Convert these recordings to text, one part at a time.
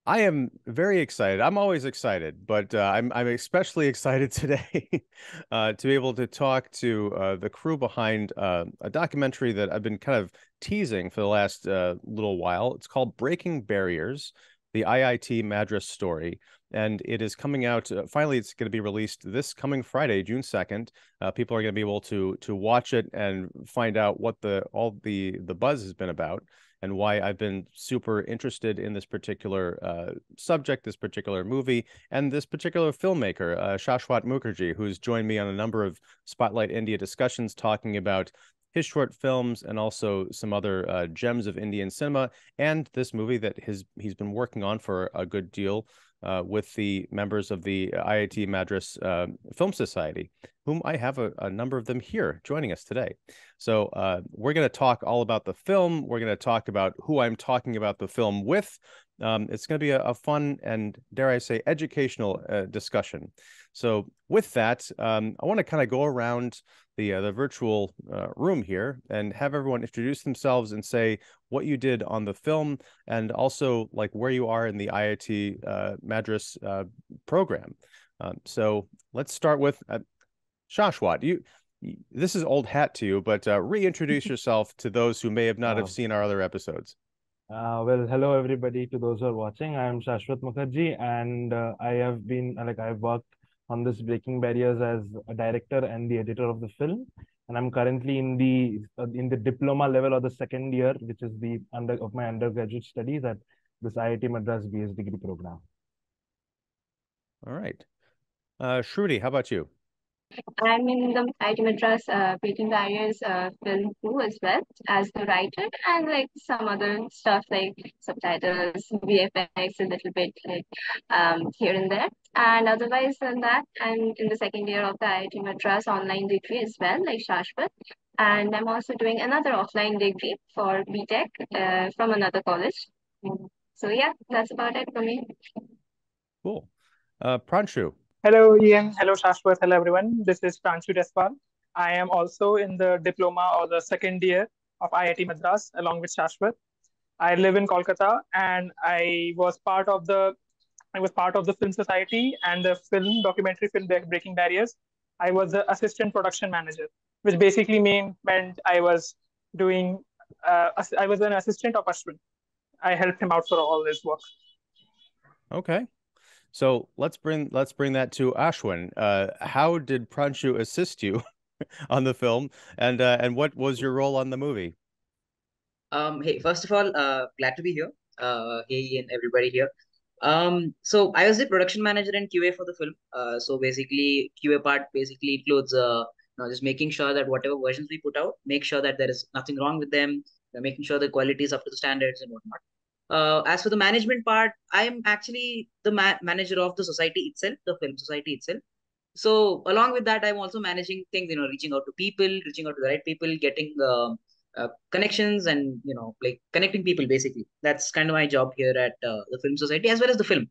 I am very excited. I'm always excited, but I'm especially excited today to be able to talk to the crew behind a documentary that I've been kind of teasing for the last little while. It's called Breaking Barriers, the IIT Madras Story, and it is coming out. Finally, it's going to be released this coming Friday, June 2nd. People are going to be able to watch it and find out what the buzz has been about and why I've been super interested in this particular subject, this particular movie, and this particular filmmaker, Shashwat Mookherjee, who's joined me on a number of Spotlight India discussions talking about his short films and also some other gems of Indian cinema, and this movie that he's been working on for a good deal with the members of the IIT Madras Film Society, whom I have a number of them here joining us today. So we're going to talk all about the film. We're going to talk about who I'm talking about the film with. It's going to be a fun and, dare I say, educational discussion. So with that, I want to kind of go around the virtual room here and have everyone introduce themselves and say what you did on the film and also like where you are in the IIT Madras program. So let's start with Shashwat. This is old hat to you, but reintroduce yourself to those who may have not have Uh, seen our other episodes. well, hello everybody to those who are watching. I am Shashwat Mookherjee, and I've worked on this Breaking Barriers as a director and the editor of the film, and I'm currently in the diploma level or the second year, which is the under of my undergraduate studies at this IIT Madras BS degree program. All right. Shruti, how about you? I'm in the IIT Madras Breaking Barriers film crew as well as the writer and like some other stuff like subtitles, VFX, a little bit like here and there. And otherwise than that, I'm in the second year of the IIT Madras online degree as well, like Shashwat. And I'm also doing another offline degree for BTech from another college. So yeah, that's about it for me. Cool. Pranshu. Hello, Ian. Hello, Shashwat. Hello, everyone. This is Pranshu Deswal. I am also in the diploma or the second year of IIT Madras along with Shashwat. I live in Kolkata and I was part of the film society and the documentary film Breaking Barriers. I was the assistant production manager, which basically meant doing I was an assistant of Ashwin. I helped him out for all this work. Okay. So let's bring that to Ashwin. How did Pranshu assist you on the film, and what was your role on the movie? Hey, first of all, glad to be here. Hey, and everybody here. So I was the production manager and QA for the film. So basically, QA part basically includes, just making sure that whatever versions we put out, make sure that there is nothing wrong with them, making sure the quality is up to the standards and whatnot. As for the management part, I am actually the manager of the society itself, the film society itself. So along with that, I'm also managing things, reaching out to people, reaching out to the right people, getting connections and, like connecting people basically. That's kind of my job here at the Film Society as well as the film.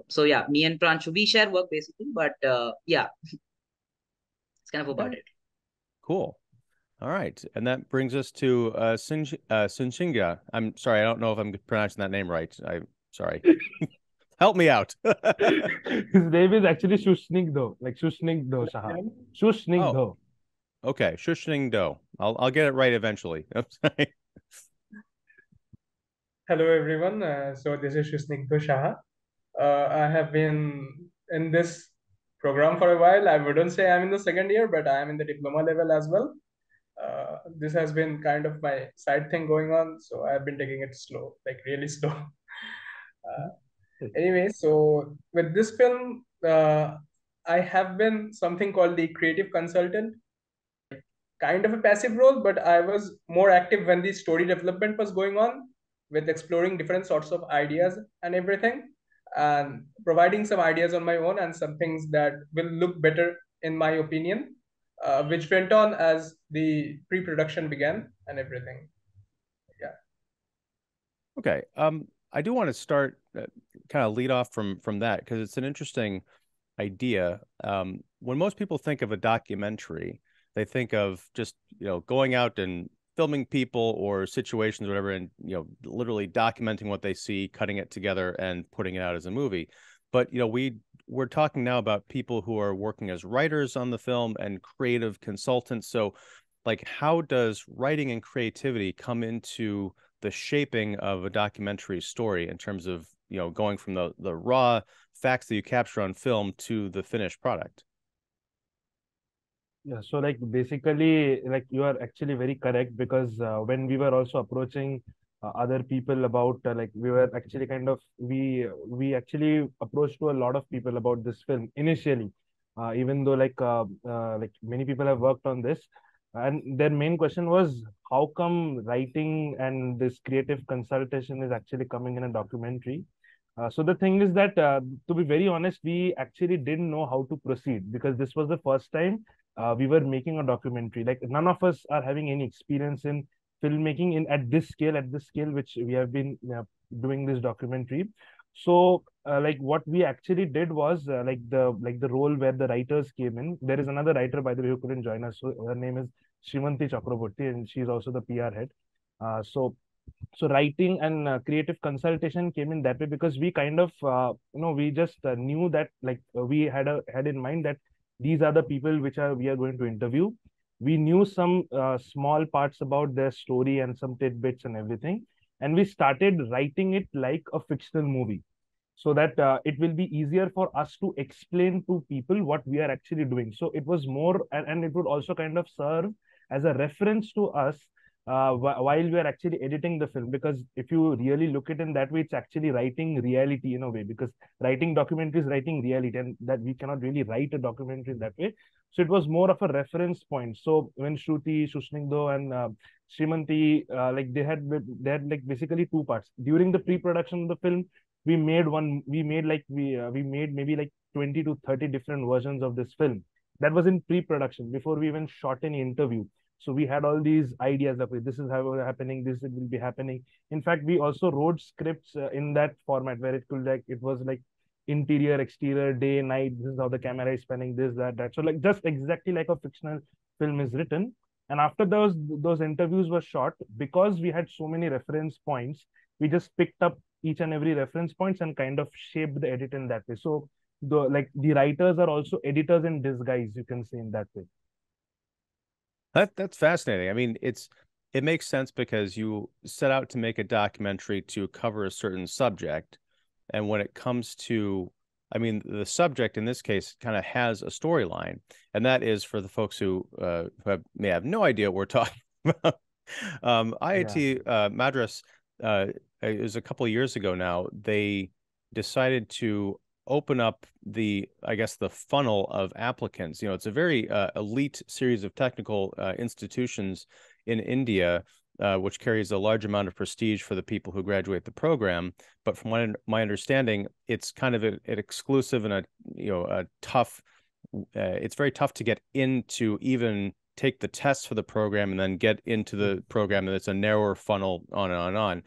So yeah, me and Pranshu, we share work basically, but yeah, it's kind of about Okay. it. Cool. All right, and that brings us to Sunshinga. I'm sorry, I don't know if I'm pronouncing that name right. I'm sorry. Help me out. His name is actually Shushnikdo, like Shushnikdo Shaha. Oh, Shushnikdo. okay. Shushning Do. I'll get it right eventually. I'm sorry. Hello everyone. So this is Shusnigdho Shah. I have been in this program for a while. I wouldn't say I'm in the second year, but I am in the diploma level as well. This has been kind of my side thing going on, so I've been taking it slow, like really slow. Anyway, so with this film, I have been something called the creative consultant, kind of a passive role, but I was more active when the story development was going on with exploring different sorts of ideas and everything, and providing some ideas on my own and some things that will look better, in my opinion, which went on as the pre production began and everything. Yeah. Okay. I do want to start kind of lead off from that because it's an interesting idea. When most people think of a documentary, they think of just, going out and filming people or situations or whatever, and literally documenting what they see, cutting it together and putting it out as a movie. But we're talking now about people who are working as writers on the film and creative consultants. So like, how does writing and creativity come into the shaping of a documentary story in terms of going from the raw facts that you capture on film to the finished product? Yeah, so like basically, like you are actually very correct, because when we were also approaching other people about like we were actually kind of we actually approached to a lot of people about this film initially, even though like many people have worked on this, and their main question was how come writing and this creative consultation is actually coming in a documentary. So the thing is that, to be very honest, we actually didn't know how to proceed, because this was the first time we were making a documentary. Like none of us are having any experience in filmmaking in at this scale, which we have been doing this documentary. So like what we actually did was like the role where the writers came in. There is another writer, by the way, who couldn't join us. So her name is Shrimanti Chakraborty, and she's also the PR head. So writing and creative consultation came in that way, because we kind of we just knew that we had in mind that these are the people which we are going to interview. We knew some small parts about their story and some tidbits and everything, and we started writing it like a fictional movie, so that it will be easier for us to explain to people what we are actually doing. So it was more, and it would also kind of serve as a reference to us while we are actually editing the film. Because if you really look at it in that way, it's actually writing reality in a way, because writing documentary is writing reality, and that we cannot really write a documentary in that way. So it was more of a reference point. So when Shruti, Sushnigdo, and Srimanti, like they had like basically two parts. During the pre-production of the film, we made we made maybe like 20 to 30 different versions of this film. That was in pre-production before we even shot any interview. So we had all these ideas of this is how happening, this will be happening. In fact, we also wrote scripts in that format, where it was like interior, exterior, day, night. This is how the camera is spanning, this, that. So like just exactly like a fictional film is written. And after those interviews were shot, because we had so many reference points, we just picked up each and every reference points and kind of shaped the edit in that way. So the writers are also editors in disguise, you can say, in that way. That's fascinating. I mean, it makes sense because you set out to make a documentary to cover a certain subject. And when it comes to, I mean, the subject in this case kind of has a storyline. And that is, for the folks who may have no idea what we're talking about. IIT Madras, it was a couple of years ago now, they decided to open up the funnel of applicants. It's a very elite series of technical institutions in India, which carries a large amount of prestige for the people who graduate the program. But from my understanding, it's kind of an exclusive and a tough. It's very tough to get into, even take the tests for the program and then get into the program, and it's a narrower funnel, on and on.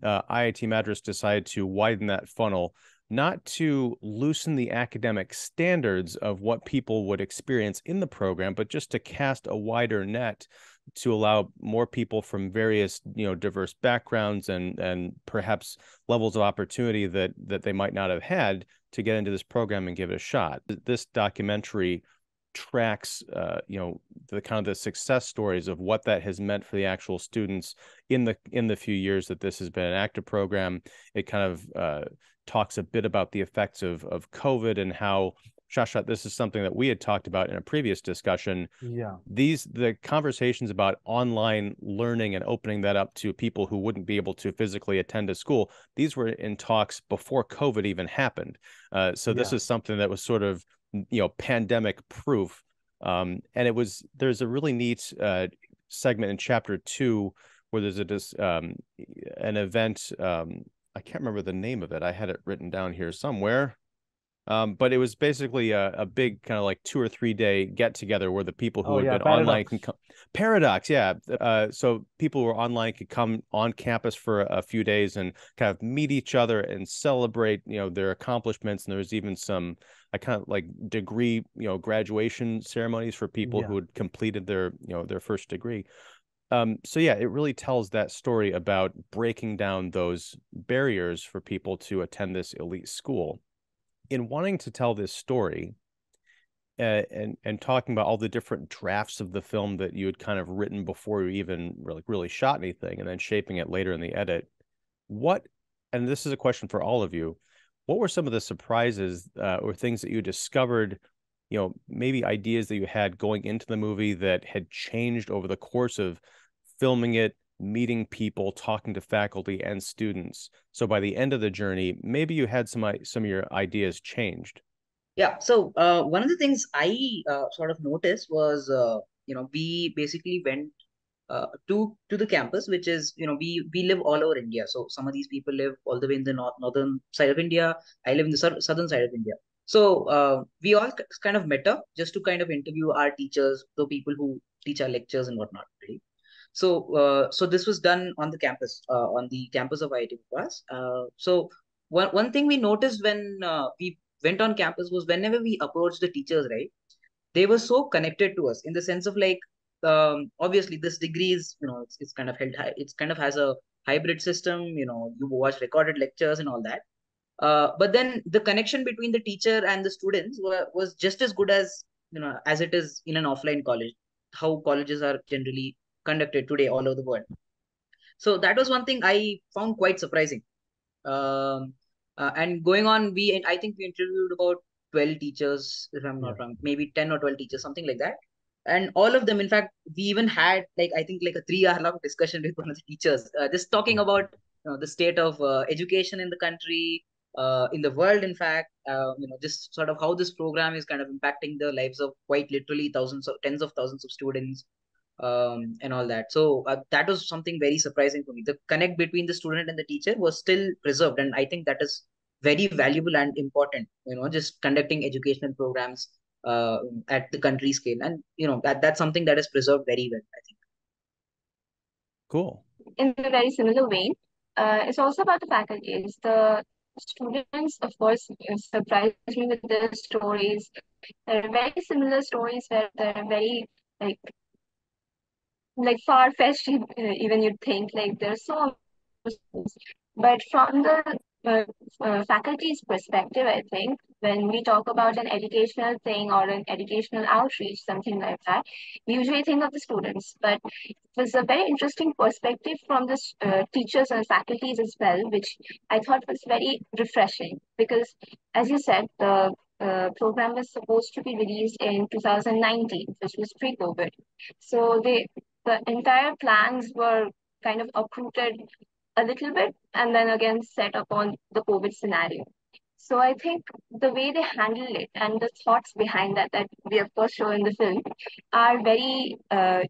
IIT Madras decided to widen that funnel, not to loosen the academic standards of what people would experience in the program, but just to cast a wider net to allow more people from various, diverse backgrounds and perhaps levels of opportunity that they might not have had to get into this program and give it a shot. This documentary tracks the kind of the success stories of what that has meant for the actual students in the few years that this has been an active program. It kind of talks a bit about the effects of COVID, and how, Shashwat, this is something that we had talked about in a previous discussion. Yeah. The conversations about online learning and opening that up to people who wouldn't be able to physically attend a school, these were in talks before COVID even happened. So this is something that was sort of, pandemic proof. And there's a really neat segment in chapter 2 where there's an event. I can't remember the name of it. I had it written down here somewhere. But it was basically a big kind of like 2 or 3 day get together where the people who had been online can come. Paradox, yeah. So people who are online could come on campus for a few days and kind of meet each other and celebrate, their accomplishments. And there was even some, I kind of like degree, graduation ceremonies for people who had completed their, their first degree. So yeah, it really tells that story about breaking down those barriers for people to attend this elite school. In wanting to tell this story, and talking about all the different drafts of the film that you had kind of written before you even really shot anything, and then shaping it later in the edit, what, and this is a question for all of you, what were some of the surprises or things that you discovered, maybe ideas that you had going into the movie that had changed over the course of filming it, meeting people, talking to faculty and students? So by the end of the journey, maybe you had some of your ideas changed. Yeah. So one of the things I sort of noticed was, we basically went to the campus, which is, we live all over India. So some of these people live all the way in the northern side of India. I live in the southern side of India. So we all kind of met up just to kind of interview our teachers, the people who teach our lectures and whatnot. Right? So this was done on the campus of IIT Madras. So one thing we noticed when we went on campus was whenever we approached the teachers, right, they were so connected to us in the sense of like, obviously this degree is, it's kind of held high, it's kind of has a hybrid system, you watch recorded lectures and all that. But then the connection between the teacher and the students was just as good as, as it is in an offline college, how colleges are generally conducted today all over the world. So that was one thing I found quite surprising. And going on, I think we interviewed about 12 teachers, if I'm not wrong, maybe 10 or 12 teachers, something like that. And all of them, in fact, we even had like, I think like a 3 hour long discussion with one of the teachers, just talking about the state of education in the country, in the world, in fact, just sort of how this program is kind of impacting the lives of quite literally tens of thousands of students, and all that. So that was something very surprising for me. The connect between the student and the teacher was still preserved, and I think that is very valuable and important. Just conducting educational programs at the country scale, and that's something that is preserved very well, I think. Cool. In a very similar vein, it's also about the faculties. The students, of course, surprised me with their stories. There are very similar stories where they're very like far-fetched, even you'd think like there's so much. But from the faculty's perspective, I think when we talk about an educational thing or an educational outreach, something like that, we usually think of the students. But it was a very interesting perspective from the teachers and faculties as well, which I thought was very refreshing because, as you said, the program was supposed to be released in 2019, which was pre-COVID. So the entire plans were kind of uprooted a little bit and then again set upon the COVID scenario. So I think the way they handle it and the thoughts behind that we of course show in the film are very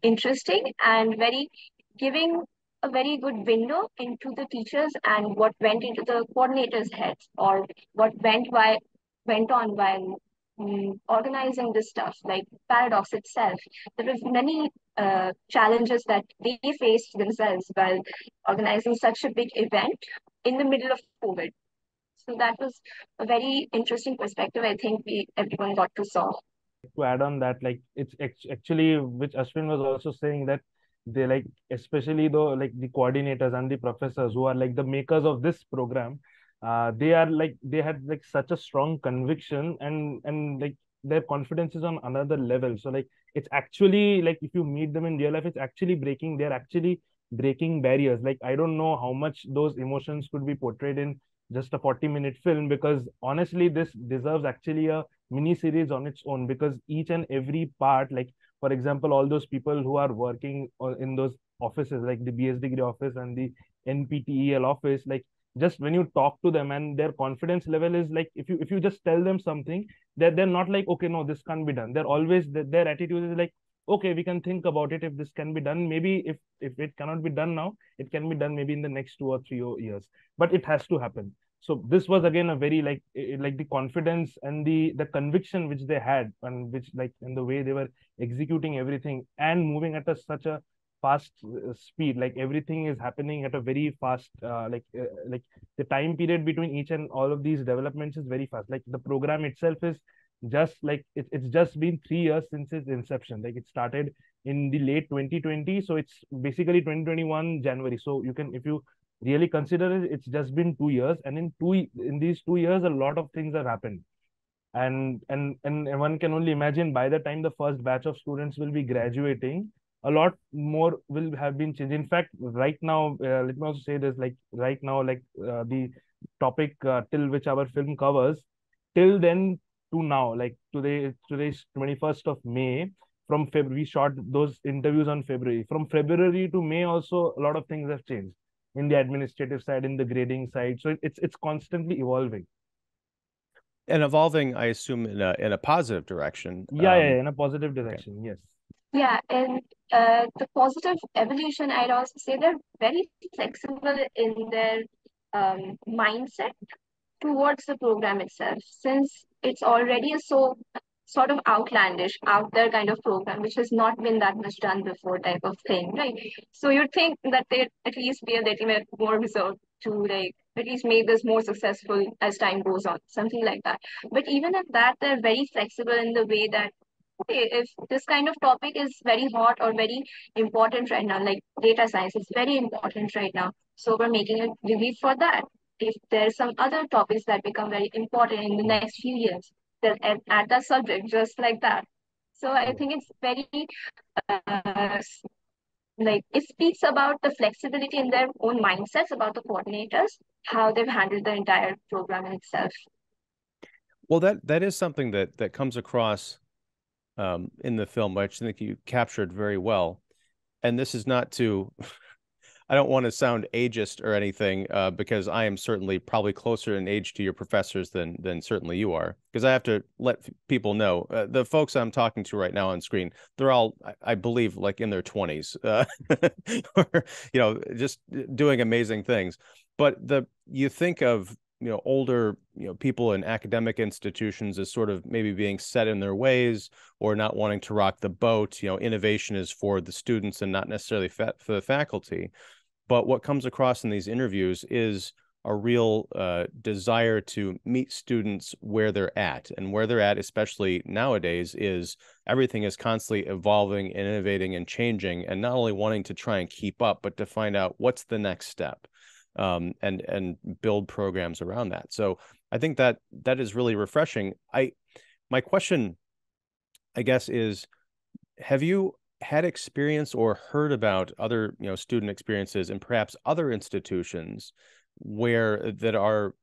interesting and very giving a very good window into the teachers and what went into the coordinators' heads or what went on while organizing this stuff, like Paradox itself. There were many challenges that they faced themselves while organizing such a big event in the middle of COVID. So that was a very interesting perspective. I think everyone got to saw. To add on that, like it's actually, which Ashwin was also saying, that they like, especially though, like the coordinators and the professors who are like the makers of this program, they are like, they had like such a strong conviction, and like their confidence is on another level. So like it's actually like, if you meet them in real life, they're actually breaking barriers. Like I don't know how much those emotions could be portrayed in just a 40-minute film, because honestly this deserves actually a mini series on its own, because each and every part, like for example, all those people who are working in those offices, like the BS degree office and the NPTEL office, like just when you talk to them and their confidence level is like, if you just tell them something, they're not like, okay, no, this can't be done. They're always, their attitude is like, okay, we can think about it. If this can be done, maybe if it cannot be done now, it can be done maybe in the next 2 or 3 years, but it has to happen. So this was again a very like the confidence and the conviction which they had, and which like in the way they were executing everything and moving at such a fast speed. Like everything is happening at a very fast like the time period between each and all of these developments is very fast. Like the program itself is just like it's just been 3 years since its inception. Like it started in the late 2020, so it's basically 2021 January. So you can, if you really consider it, it's just been 2 years, and in these 2 years, a lot of things have happened. And one can only imagine by the time the first batch of students will be graduating, a lot more will have been changed. In fact, right now, let me also say this, like right now, like the topic till which our film covers, till then to now, like today's 21st of May. From February, we shot those interviews on February. From February to May, also a lot of things have changed in the administrative side, in the grading side. So it's constantly evolving. And evolving, I assume, in a positive direction. Yeah, in a positive direction, yes. Yeah, and the positive evolution, I'd also say they're very flexible in their mindset towards the program itself, since it's already a so sort of outlandish, out there kind of program, which has not been that much done before type of thing, right? So you'd think that they'd at least be a little bit more reserved to like at least make this more successful as time goes on, something like that. But even at that, they're very flexible in the way that okay, if this kind of topic is very hot or very important right now, like data science is very important right now. So we're making a review for that. If there's some other topics that become very important in the next few years, they'll add that subject just like that. So I think it's very uh, like it speaks about the flexibility in their own mindsets about the coordinators, how they've handled the entire program in itself. Well, that is something that comes across in the film, which I think you captured very well. And this is not to, I don't want to sound ageist or anything, because I am certainly probably closer in age to your professors than certainly you are. Because I have to let people know, the folks I'm talking to right now on screen, they're all, I believe, like in their 20s, or just doing amazing things. But you think of older people in academic institutions as sort of maybe being set in their ways or not wanting to rock the boat. Innovation is for the students and not necessarily for the faculty. But what comes across in these interviews is a real desire to meet students where they're at. And where they're at, especially nowadays, is everything is constantly evolving, innovating, and changing, and not only wanting to try and keep up, but to find out what's the next step, and build programs around that. So I think that is really refreshing. My question, I guess, is, have you had experience or heard about other student experiences and perhaps other institutions where that are,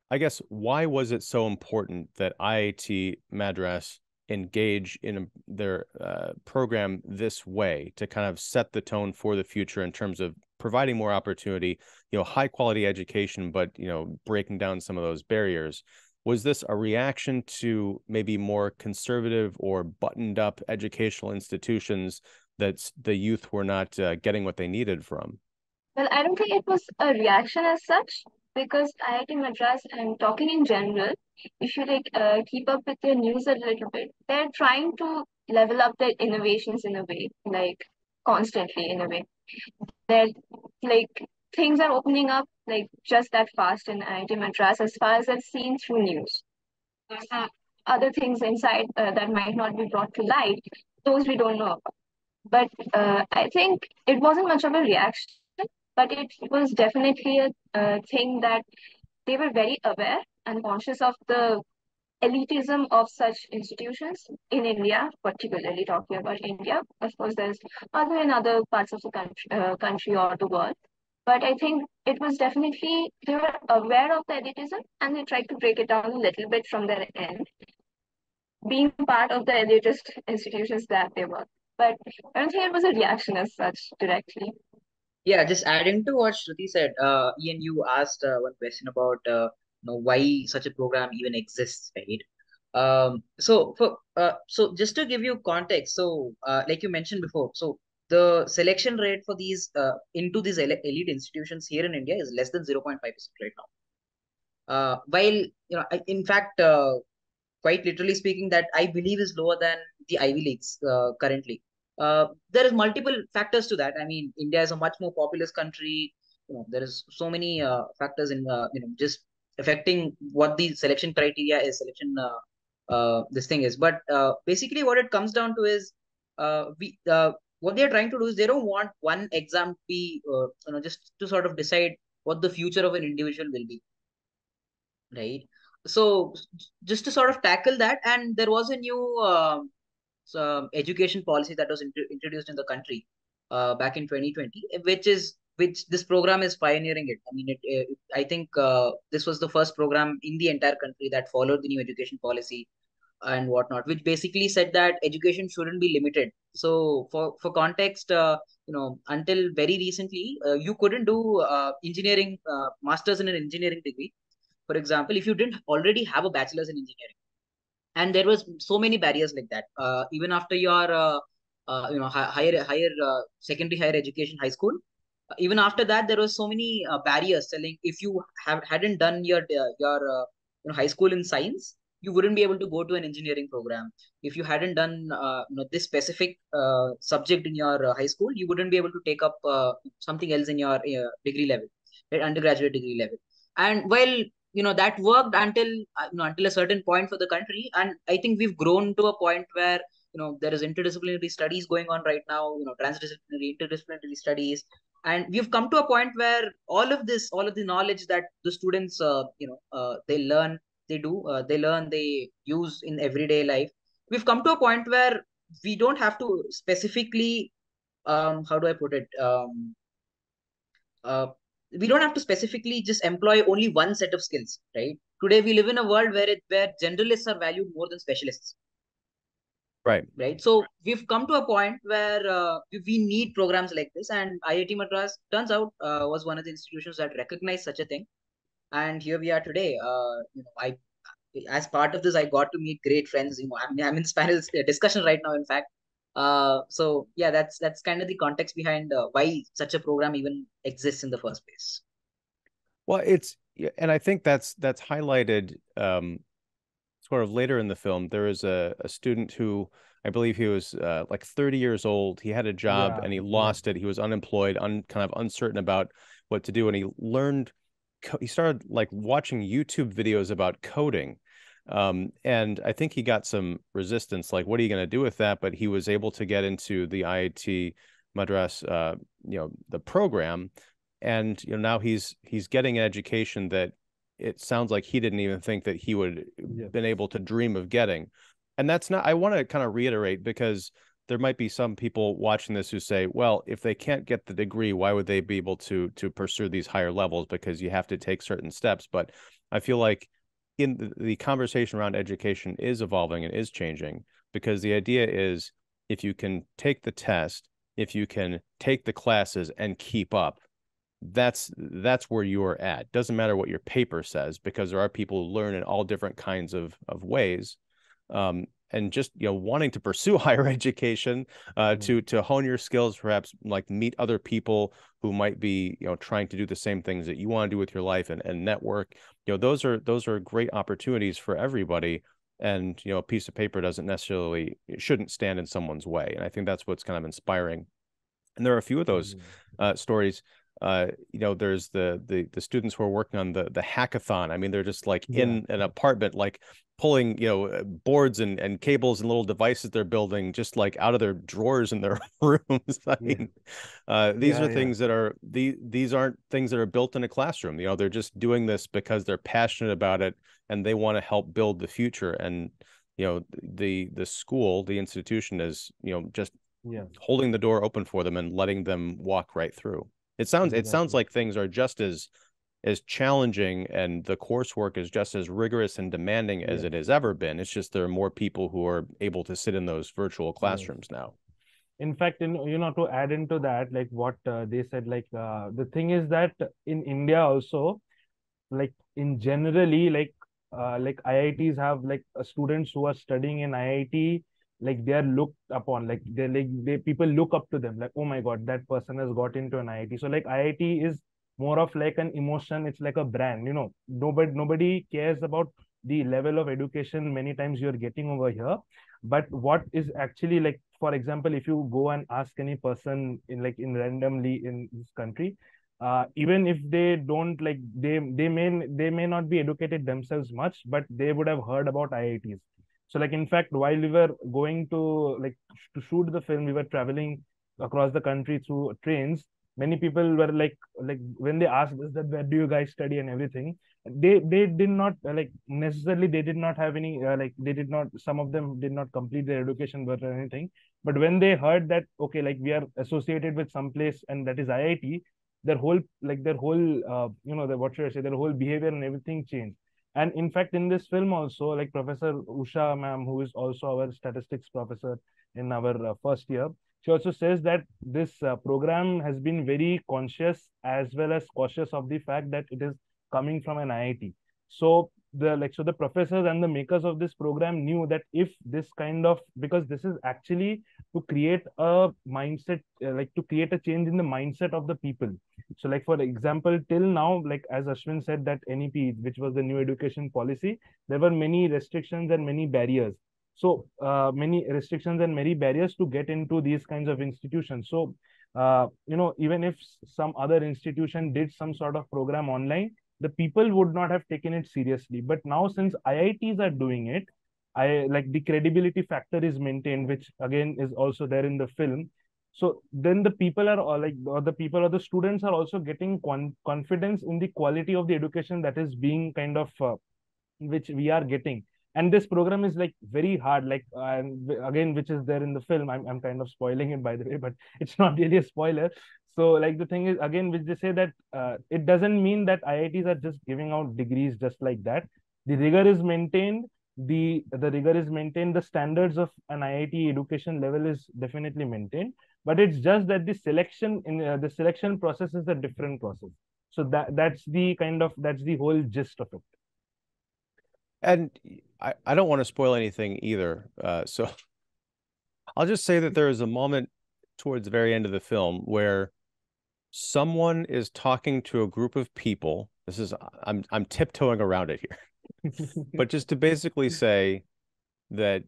I guess, why was it so important that IIT Madras engage in their program this way to kind of set the tone for the future in terms of providing more opportunity, high quality education, but breaking down some of those barriers? Was this a reaction to maybe more conservative or buttoned up educational institutions that the youth were not getting what they needed from? Well, I don't think it was a reaction as such, because IIT Madras, I'm talking in general, if you keep up with their news a little bit, they're trying to level up their innovations in a way, like constantly in a way. They're like things are opening up like just that fast in IIT Madras as far as I've seen through news. There's other things inside that might not be brought to light. Those we don't know about. But I think it wasn't much of a reaction, but it was definitely a thing that they were very aware and conscious of the elitism of such institutions in India, particularly talking about India. Of course, there's other in other parts of the country or the world. But I think it was definitely, they were aware of the elitism and they tried to break it down a little bit from their end, being part of the elitist institutions that they were. But I don't think it was a reaction as such directly. Yeah, just adding to what Shruti said, Ian, you asked one question about why such a program even exists, right? So just to give you context, so like you mentioned before, so the selection rate for these into these elite institutions here in India is less than 0.5% right now. While in fact, quite literally speaking, that I believe is lower than the Ivy Leagues currently. There is multiple factors to that. I mean, India is a much more populous country. There is so many factors in just affecting what the selection criteria is, selection this thing is. But basically, what it comes down to is we what they are trying to do is they don't want one exam to be just to sort of decide what the future of an individual will be, right? So just to sort of tackle that, and there was a new education policy that was introduced in the country back in 2020, which this program is pioneering it. I mean, I think this was the first program in the entire country that followed the new education policy and whatnot, which basically said that education shouldn't be limited. So for context, until very recently, you couldn't do engineering masters in an engineering degree, for example, if you didn't already have a bachelor's in engineering. And there was so many barriers like that. Even after your higher secondary higher education, high school, even after that, there was so many barriers telling if you hadn't done your high school in science, you wouldn't be able to go to an engineering program. If you hadn't done this specific subject in your high school, you wouldn't be able to take up something else in your degree level, right, undergraduate degree level. And well, that worked until a certain point for the country. And I think we've grown to a point where there is interdisciplinary studies going on right now, transdisciplinary, interdisciplinary studies. And we've come to a point where all of the knowledge that the students they learn, they use in everyday life, we've come to a point where we don't have to specifically how do I put it uh, we don't have to specifically just employ only one set of skills, right? Today we live in a world where generalists are valued more than specialists. Right. So we've come to a point where we need programs like this, and IIT Madras turns out was one of the institutions that recognized such a thing. And here we are today. I, as part of this, I got to meet great friends. I'm in panel discussion right now, in fact. So yeah, that's kind of the context behind why such a program even exists in the first place. Well, and I think that's highlighted sort of later in the film. There is a student who, I believe he was like 30 years old. He had a job and he lost it. He was unemployed, kind of uncertain about what to do. And he started like watching YouTube videos about coding. And I think he got some resistance, like, what are you going to do with that? But he was able to get into the IIT Madras, the program. And, now he's getting an education that it sounds like he didn't even think that he would been able to dream of getting. And that's not, I want to kind of reiterate, because there might be some people watching this who say, well, if they can't get the degree, why would they be able to pursue these higher levels? Because you have to take certain steps. But I feel like in the conversation around education is evolving and is changing, because the idea is if you can take the test, if you can take the classes and keep up, that's where you're at. Doesn't matter what your paper says, because there are people who learn in all different kinds of ways. And just wanting to pursue higher education, to hone your skills, perhaps like meet other people who might be trying to do the same things that you want to do with your life, and network. Those are great opportunities for everybody. And a piece of paper shouldn't stand in someone's way. And I think that's what's kind of inspiring. And there are a few of those stories. There's the students who are working on the hackathon. I mean, they're just like in an apartment, like pulling boards and cables and little devices they're building just like out of their drawers in their rooms. I mean, these are things that are these aren't things that are built in a classroom. They're just doing this because they're passionate about it and they want to help build the future. And the school, the institution is just holding the door open for them and letting them walk right through. It sounds like things are just as challenging, and the coursework is just as rigorous and demanding as it has ever been. It's just there are more people who are able to sit in those virtual classrooms now. In fact, to add into that, like what they said, like the thing is that in India also, like in generally, like IITs have like students who are studying in IIT, like they are looked upon, like people look up to them, like, oh my God, that person has got into an IIT. So like IIT is more of like an emotion. It's like a brand. Nobody cares about the level of education many times you're getting over here, but what is actually, like, for example, if you go and ask any person in randomly in this country, even if they don't, like, they may not be educated themselves much, but they would have heard about IITs. So like, in fact, while we were going to to shoot the film, we were traveling across the country through trains. Many people were like when they asked us that where do you guys study and everything, they did not necessarily, they did not have any they did not, some of them did not complete their education or anything. But when they heard that, okay, like we are associated with some place and that is IIT, their whole what should I say, their whole behavior and everything changed. And in fact, in this film also, like Professor Usha ma'am, who is also our statistics professor in our first year, she also says that this program has been very conscious as well as cautious of the fact that it is coming from an IIT. So the professors and the makers of this program knew that if this kind of, because this is actually to create a mindset, to create a change in the mindset of the people. So like, for example, till now, like as Ashwin said, that NEP, which was the new education policy, there were many restrictions and many barriers. So many restrictions and many barriers to get into these kinds of institutions. So even if some other institution did some sort of program online, the people would not have taken it seriously. But now, since IITs are doing it, the credibility factor is maintained, which again is also there in the film. So then the people are all or the people or the students are also getting confidence in the quality of the education that is being kind of which we are getting. And this program is like very hard, and again, which is there in the film. I'm kind of spoiling it, by the way, but it's not really a spoiler. So like, the thing is, again, which they say that it doesn't mean that IITs are just giving out degrees just like that. The rigor is maintained. The rigor is maintained. The standards of an IIT education level is definitely maintained. But it's just that the selection process is a different process. So that's the whole gist of it. And I don't want to spoil anything either. So I'll just say that there is a moment towards the very end of the film where someone is talking to a group of people. I'm tiptoeing around it here, but just to basically say that,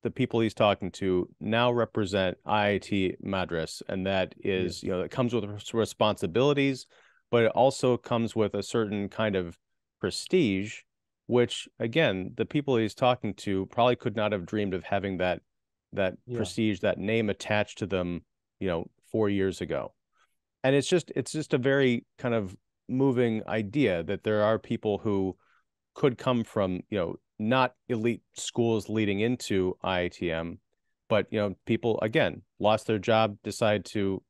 the people he's talking to now represent IIT Madras, and that is, it comes with responsibilities, but it also comes with a certain kind of prestige, which again, the people he's talking to probably could not have dreamed of having that prestige, that name attached to them, 4 years ago. And it's just a very kind of moving idea that there are people who could come from, not elite schools leading into IITM, but people again lost their job, decide to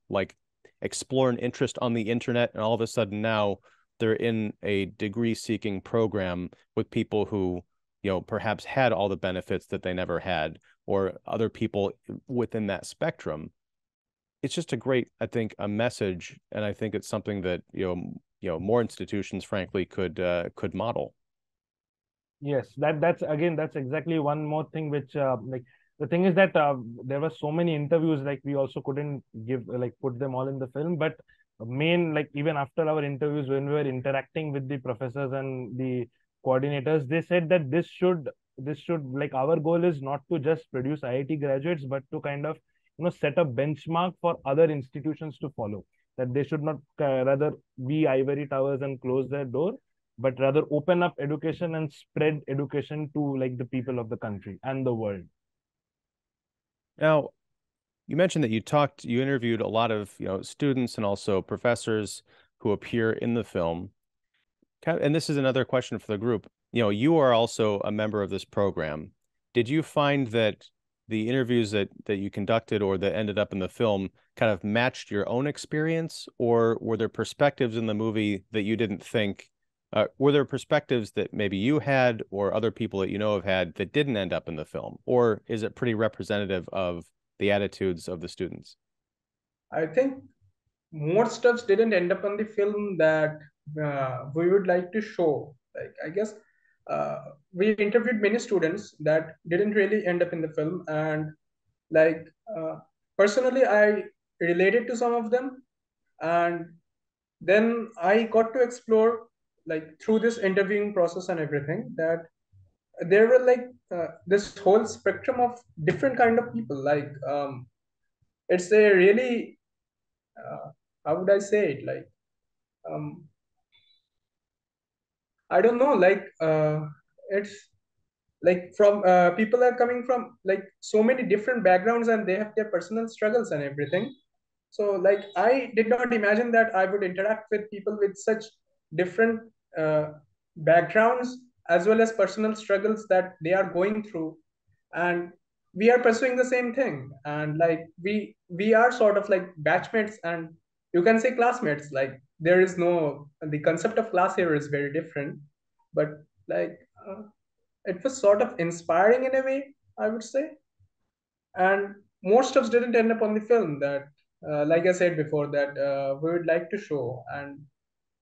explore an interest on the internet, and all of a sudden now they're in a degree seeking program with people who perhaps had all the benefits that they never had, or other people within that spectrum. It's just a great, I think, a message, and I think it's something that more institutions frankly could model. Yes, that's exactly one more thing which the thing is that there were so many interviews, like we also couldn't put them all in the film, but even after our interviews, when we were interacting with the professors and the coordinators, they said that this should our goal is not to just produce IIT graduates, but to kind of set a benchmark for other institutions to follow, that they should not rather be ivory towers and close their door, but rather open up education and spread education to the people of the country and the world. Now, you mentioned that you interviewed a lot of students and also professors who appear in the film. And this is another question for the group. You are also a member of this program. Did you find that the interviews that you conducted or that ended up in the film kind of matched your own experience, or were there perspectives in the movie that you didn't think? Were there perspectives that maybe you had or other people that have had that didn't end up in the film? Or is it pretty representative of the attitudes of the students? I think more stuffs didn't end up on the film that we would like to show. I guess we interviewed many students that didn't really end up in the film, and uh, personally, I related to some of them, and then I got to explore through this interviewing process and everything, that there were this whole spectrum of different kind of people. It's a really how would I say it, um, I don't know, it's like from people are coming from like so many different backgrounds, and they have their personal struggles and everything. So like I did not imagine that I would interact with people with such different uh, backgrounds, as well as personal struggles that they are going through, and we are pursuing the same thing, and like we are sort of like batchmates, and you can say classmates. Like there is no, the concept of class here is very different, but like it was sort of inspiring in a way, I would say. And more stuff didn't end up on the film that, like I said before, that we would like to show, and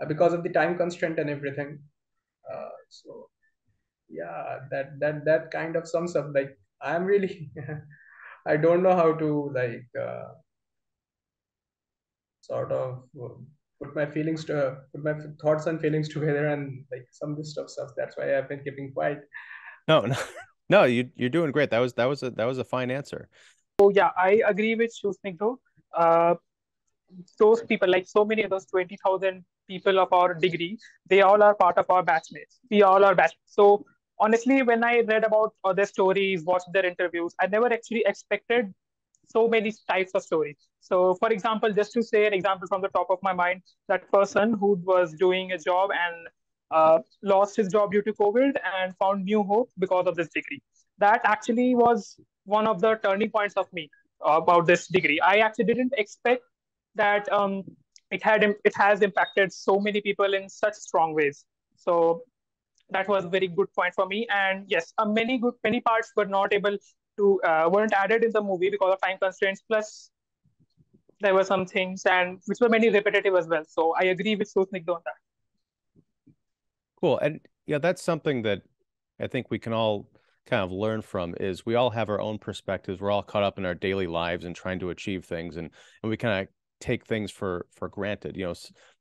because of the time constraint and everything. So yeah, that kind of sums up. Like I'm really, I don't know how to like sort of put my thoughts and feelings together and like some of this stuff. That's why I've been keeping quiet. No, no, no, you're doing great. That was a fine answer. So yeah, I agree with Shusnik though. Uh, those people, like so many of those 20,000 people of our degree, they all are part of our batchmates. We all are batchmates. So honestly, when I read about other stories, watched their interviews, I never actually expected so many types of stories. So for example, just to say an example from the top of my mind, that person who was doing a job and lost his job due to COVID and found new hope because of this degree. That actually was one of the turning points of me about this degree. I actually didn't expect that it has impacted so many people in such strong ways. So that was a very good point for me. And yes, many parts were not able to weren't added in the movie because of time constraints. Plus, there were some things and which were many repetitive as well. So I agree with Susnik on that. Cool. And yeah, that's something that I think we can all kind of learn from, is we all have our own perspectives. We're all caught up in our daily lives and trying to achieve things, and we kind of take things for granted. You know,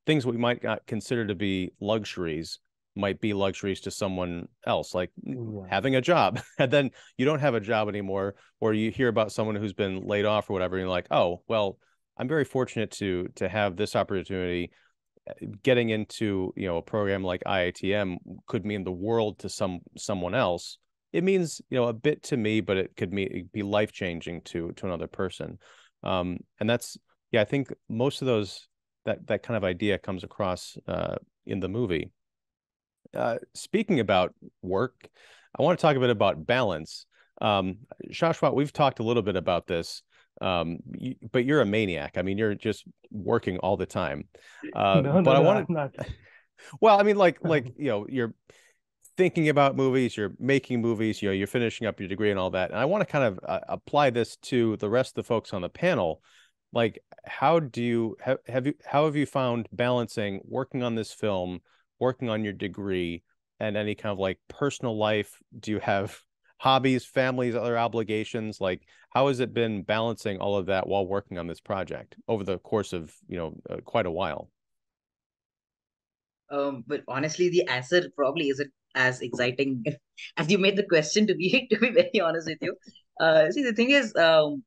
things we might not consider to be luxuries might be luxuries to someone else, like having a job. And then you don't have a job anymore, or you hear about someone who's been laid off or whatever, and you're like, oh, well, I'm very fortunate to have this opportunity. Getting into, you know, a program like IITM could mean the world to someone else. It means, you know, a bit to me, but it could be life-changing to another person. And that's, yeah, I think most of those, that kind of idea comes across in the movie. Speaking about work, I want to talk a bit about balance. Shashwat, we've talked a little bit about this, but you're a maniac. I mean, you're just working all the time. But I want to. Well, I mean, like you know, you're thinking about movies, you're making movies, you know, you're finishing up your degree and all that. And I want to kind of apply this to the rest of the folks on the panel. Like, how do you how have you found balancing working on this film, working on your degree, and any kind of like personal life? Do you have hobbies, families, other obligations? Like, how has it been balancing all of that while working on this project over the course of, you know, quite a while? But honestly, the answer probably isn't as exciting as you made the question to be. To be very honest with you, see, the thing is,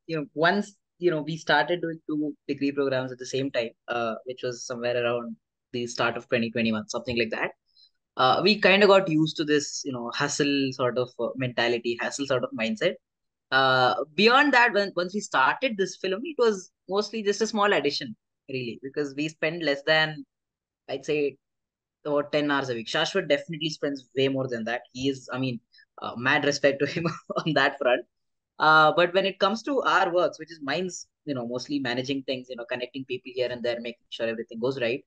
you know, once we started doing two degree programs at the same time, which was somewhere around the start of 2021, something like that. We kind of got used to this, hustle sort of mentality, hustle sort of mindset. Beyond that, once we started this film, it was mostly just a small addition, really, because we spend less than, I'd say, about 10 hours a week. Shashwat definitely spends way more than that. He is, I mean, mad respect to him on that front. But when it comes to our works, which is mine's, mostly managing things, connecting people here and there, making sure everything goes right.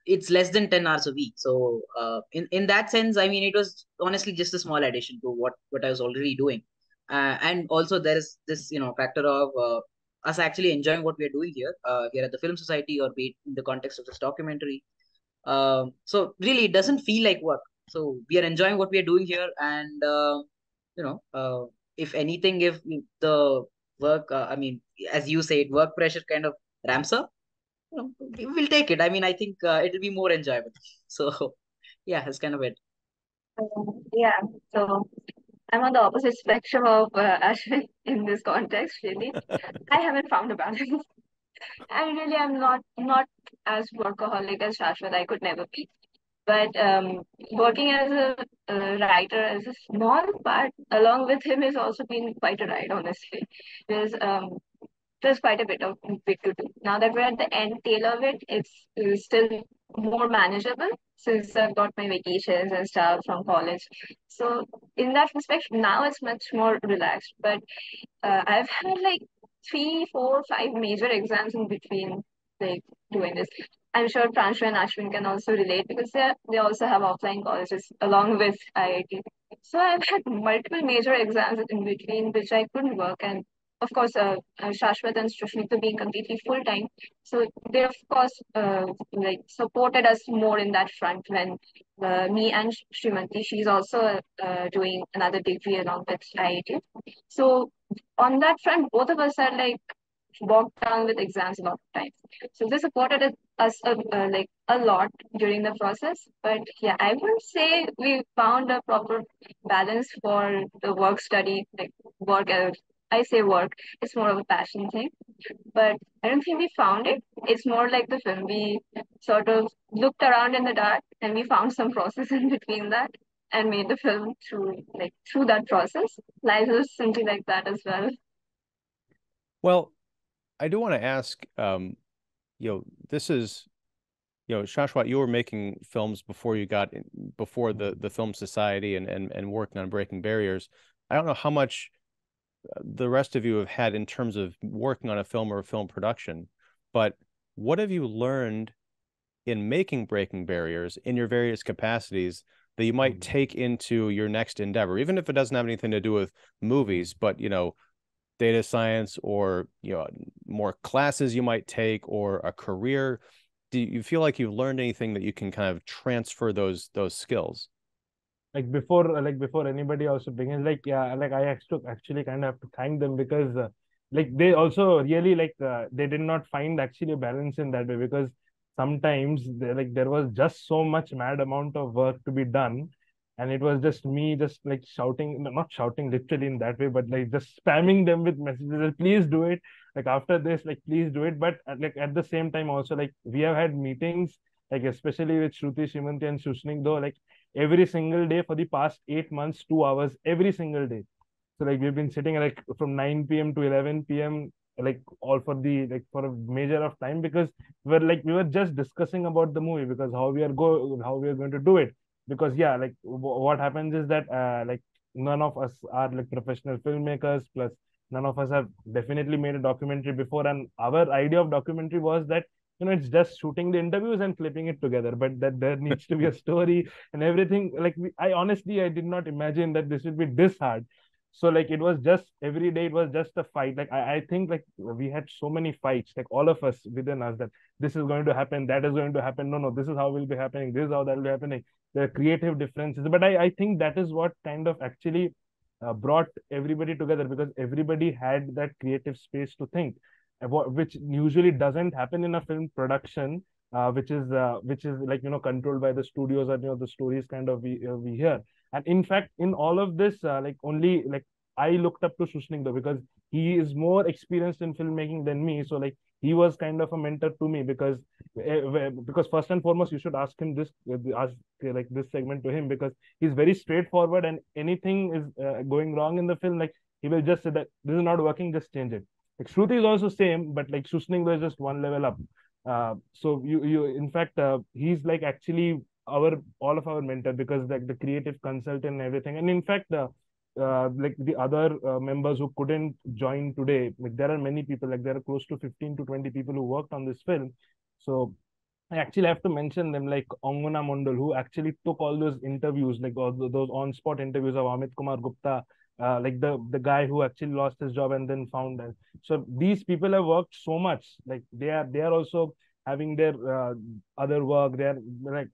It's less than 10 hours a week. So in that sense, I mean, it was honestly just a small addition to what I was already doing. And also there is this, factor of us actually enjoying what we are doing here at the Film Society, or be it in the context of this documentary. So really, it doesn't feel like work. So we are enjoying what we are doing here, and if anything, if the work, I mean, as you said, work pressure kind of ramps up, we'll take it. I mean, I think it'll be more enjoyable. So yeah, that's kind of it. Yeah, so I'm on the opposite spectrum of Ashwin in this context, really. I haven't found a balance. I really am not as workaholic as Shashwat. I could never be. But working as a writer as a small part along with him has also been quite a ride, honestly. Because there's quite a bit to do. Now that we're at the end tail of it, it's still more manageable since I've got my vacations and stuff from college. So in that respect, now it's much more relaxed. But I've had like 3, 4, 5 major exams in between, like doing this. I'm sure Pranshu and Ashwin can also relate because they also have offline colleges along with IIT. So I've had multiple major exams in between which I couldn't work, and of course, Shashwat and Shushmita being completely full time, so they of course like supported us more in that front when me and Shrimanti, she's also doing another degree along with IIT. So on that front, both of us are like bogged down with exams a lot of times. So they supported us like a lot during the process. But yeah, I wouldn't say we found a proper balance for the work study, like work. I say work, it's more of a passion thing. But I don't think we found it. It's more like the film. We sort of looked around in the dark and we found some process in between that and made the film through that process. Life is simply like that as well. Well, I do want to ask, this is, Shashwat, you were making films before you got before the Film Society and working on breaking barriers. I don't know how much the rest of you have had in terms of working on a film or a film production, but what have you learned in making breaking barriers in your various capacities that you might take into your next endeavor, even if it doesn't have anything to do with movies, but data science or more classes you might take or a career? Do you feel like you've learned anything that you can kind of transfer those skills? Before anybody also begins, I actually kind of have to thank them because they also really they did not find actually a balance in that way, because sometimes there was just so much mad amount of work to be done, and it was just me just shouting, not shouting literally in that way, but just spamming them with messages, please do it, after this, please do it. But at the same time also, we have had meetings, especially with Shruti, Shimanti and Shushnik, though, every single day for the past 8 months, 2 hours every single day. So we've been sitting from 9 p.m. to 11 p.m. All for the for a major of time, because we were just discussing about the movie, because how we are going to do it. Because yeah, what happens is that none of us are professional filmmakers, plus none of us have definitely made a documentary before, and our idea of documentary was that it's just shooting the interviews and clipping it together, but that there needs to be a story and everything. I did not imagine that this would be this hard. So it was just every day, it was just a fight. I think we had so many fights, all of us within us, that this is going to happen, that is going to happen, no, this is how will be happening, this is how that will be happening. There are creative differences, but I think that is what kind of actually brought everybody together, because everybody had that creative space to think, which usually doesn't happen in a film production, which is controlled by the studios, or the stories kind of we hear. And in fact, in all of this, only I looked up to Shushnik, though, because he is more experienced in filmmaking than me. So he was kind of a mentor to me, because first and foremost, you should ask him this, this segment to him, because he's very straightforward, and anything is going wrong in the film, he will just say that this is not working, just change it. Shruti is also same, but Shushnik was just one level up. So you in fact, he's actually all of our mentor, because the creative consultant and everything. And in fact, the other members who couldn't join today, there are many people, there are close to 15 to 20 people who worked on this film. So I actually have to mention them, like Angana Mondal, who actually took all those interviews, all those on-spot interviews of Amit Kumar Gupta, the guy who actually lost his job and then found it. So these people have worked so much. They are also having their other work. They are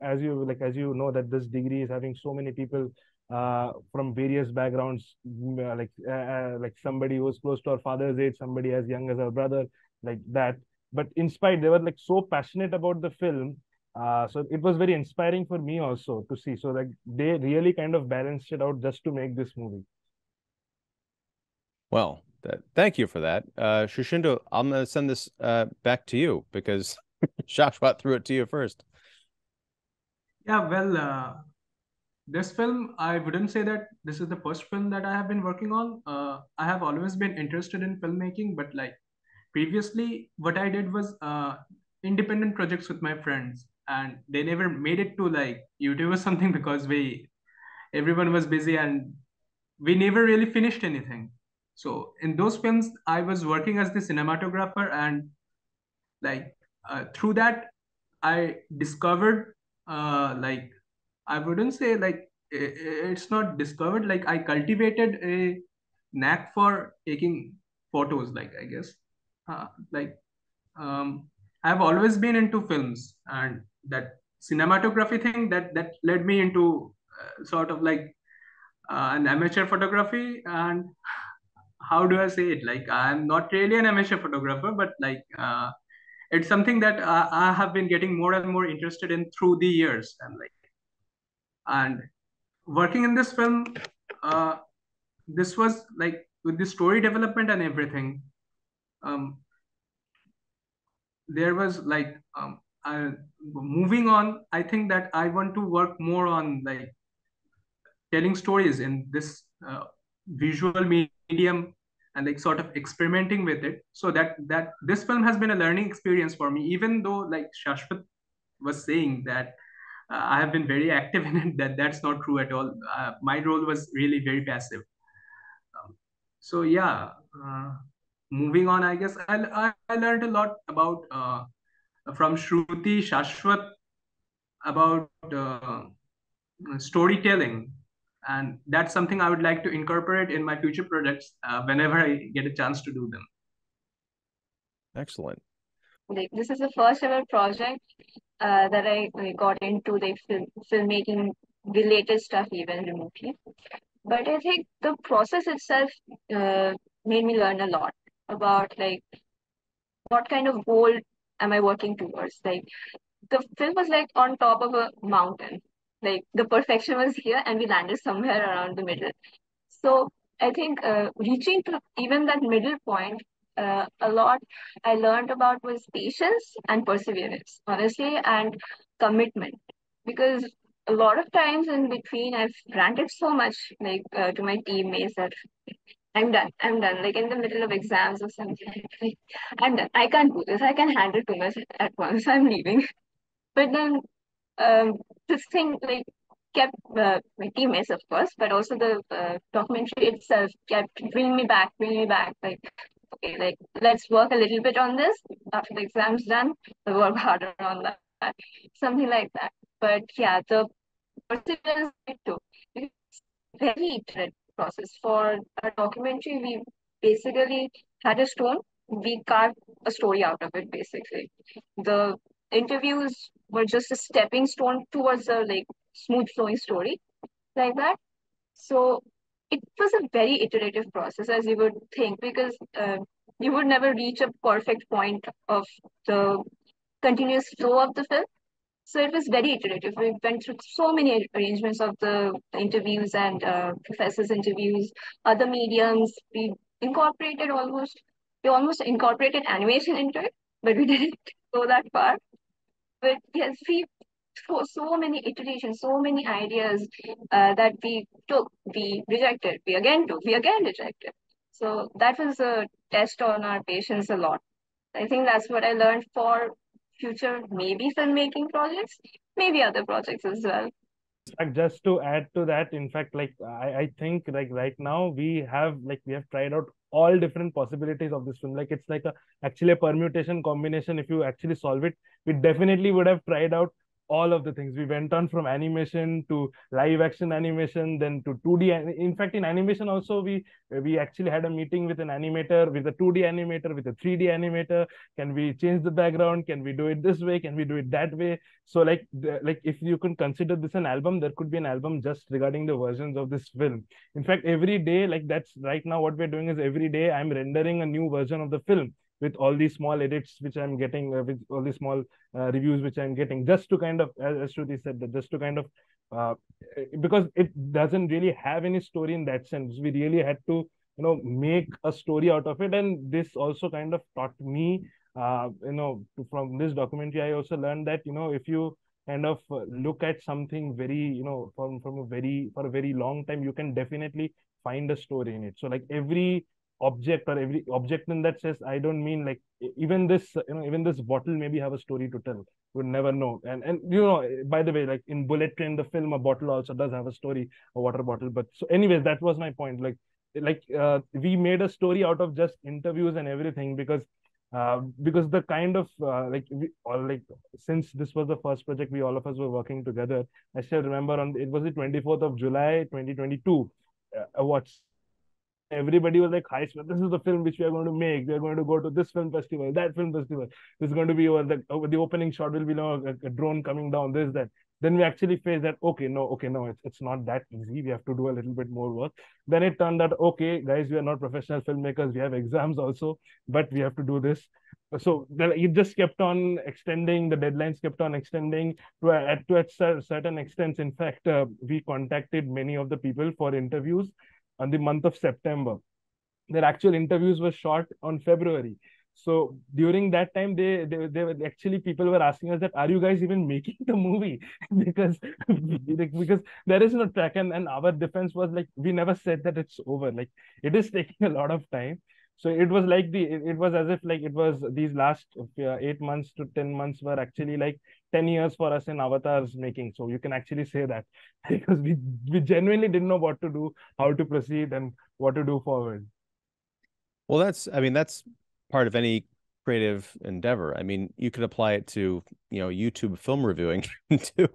as you know, that this degree is having so many people from various backgrounds, somebody who was close to our father's age, somebody as young as our brother, like that. But in spite, they were so passionate about the film. So it was very inspiring for me also to see. So they really kind of balanced it out just to make this movie. Well, thank you for that. Shushindu, I'm going to send this back to you, because Shashwat threw it to you first. Yeah, well, this film, I wouldn't say that this is the first film that I have been working on. I have always been interested in filmmaking, but like previously, what I did was independent projects with my friends, and they never made it to like YouTube or something because we everyone was busy and we never really finished anything. So in those films, I was working as the cinematographer, and like through that, I discovered like I wouldn't say like it's not discovered, like I cultivated a knack for taking photos, like I guess. Like I've always been into films, and that cinematography thing that led me into sort of like an amateur photography. And how do I say it? Like I'm not really an amateur photographer, but like it's something that I have been getting more and more interested in through the years, and working in this film, uh, this was like with the story development and everything. Um, there was like moving on. I think that I want to work more on like telling stories in this visual medium, and like sort of experimenting with it, so that this film has been a learning experience for me, even though like Shashwat was saying that I have been very active in it. That's not true at all. My role was really very passive. So yeah, moving on, I guess I learned a lot about from Shruti, Shashwat, about storytelling, and that's something I would like to incorporate in my future projects whenever I get a chance to do them. Excellent. Like this is the first ever project that I got into the filmmaking related stuff even remotely. But I think the process itself made me learn a lot about like what kind of goal am I working towards. Like the film was like on top of a mountain. Like the perfection was here and we landed somewhere around the middle. So I think reaching to even that middle point, a lot I learned about was patience and perseverance, honestly, and commitment. Because a lot of times in between, I've ranted so much, like to my teammates that I'm done. Like in the middle of exams or something, like, I'm done. I can't do this. I can handle too much at once. I'm leaving. But then this thing like kept my teammates, of course, but also the documentary itself kept bringing me back. Like, okay, like let's work a little bit on this. After the exam's done, we'll work harder on that. Something like that. But yeah, the perseverance it took. It's very iterative process. For a documentary, we basically had a stone. We carved a story out of it, basically. The interviews were just a stepping stone towards a like smooth flowing story like that. So it was a very iterative process, as you would think, because you would never reach a perfect point of the continuous flow of the film. So it was very iterative. We went through so many arrangements of the interviews and professors' interviews, other mediums. We almost incorporated animation into it, but we didn't go that far. But yes, we for so many iterations, so many ideas that we took, we rejected, we again took, we again rejected. So that was a test on our patience a lot. I think that's what I learned for future, maybe filmmaking projects, maybe other projects as well. Fact, just to add to that, in fact, like I think like right now we have tried out all different possibilities of this film. Like it's like a actually a permutation combination. If you actually solve it, we definitely would have tried out all of the things. We went on from animation to live action animation, then to 2D. In fact, in animation also we actually had a meeting with an animator, with a 2D animator, with a 3D animator. Can we change the background? Can we do it this way? Can we do it that way? So like if you can consider this an album, there could be an album just regarding the versions of this film. In fact, every day, like that's right now what we're doing is every day I'm rendering a new version of the film with all these small edits which I'm getting, with all these small reviews which I'm getting, just to kind of, as Shruti said, that just to kind of uh, because it doesn't really have any story in that sense. We really had to make a story out of it, and this also kind of taught me from this documentary. I also learned that if you kind of look at something very, from a for a very long time, you can definitely find a story in it. So like every object, or every object in that says, I don't mean like even this, even this bottle maybe have a story to tell. You would never know. And by the way, like in Bullet Train, the film, a bottle also does have a story, a water bottle. But so anyways, that was my point. Like we made a story out of just interviews and everything, because the kind of like we all like since this was the first project, we all of us were working together. I still remember it was the 24th of July 2022. What's Everybody was like, "Hi, Smith, this is the film which we are going to make. We are going to go to this film festival, that film festival. This is going to be over the opening shot will be a drone coming down, this, that." Then we actually faced that, okay, no, it's not that easy. We have to do a little bit more work. Then it turned out, okay, guys, we are not professional filmmakers. We have exams also, but we have to do this. So it just kept on extending. The deadlines kept on extending to a certain extent. In fact, we contacted many of the people for interviews on the month of September. Their actual interviews were shot on February. So during that time, they were actually, people were asking us that, are you guys even making the movie? because there is no track, and our defense was like, we never said that it's over. Like it is taking a lot of time. So it was like it was as if like it was these last 8 months to 10 months were actually like 10 years for us in Avatar's making. So you can actually say that because we genuinely didn't know what to do, how to proceed, and what to do forward. Well, that's part of any creative endeavor. I mean, you could apply it to, YouTube film reviewing too.